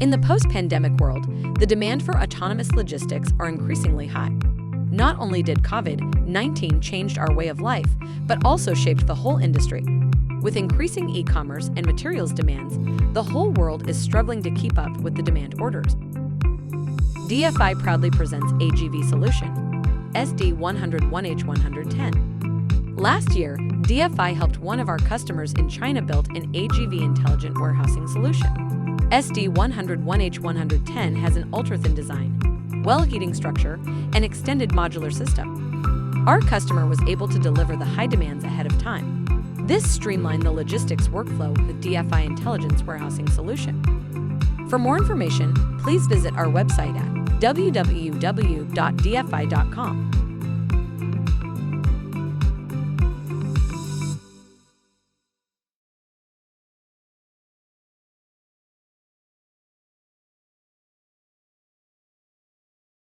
In the post-pandemic world, the demand for autonomous logistics are increasingly high. Not only did COVID-19 change our way of life, but also shaped the whole industry. With increasing e-commerce and materials demands, the whole world is struggling to keep up with the demand orders. DFI proudly presents AGV solution, SD101-H110. Last year, DFI helped one of our customers in China build an AGV intelligent warehousing solution. SD101-H110 has an ultra-thin design, well-heating structure, and extended modular system. Our customer was able to deliver the high demands ahead of time. This streamlined the logistics workflow with DFI Intelligence Warehousing Solution. For more information, please visit our website at www.dfi.com.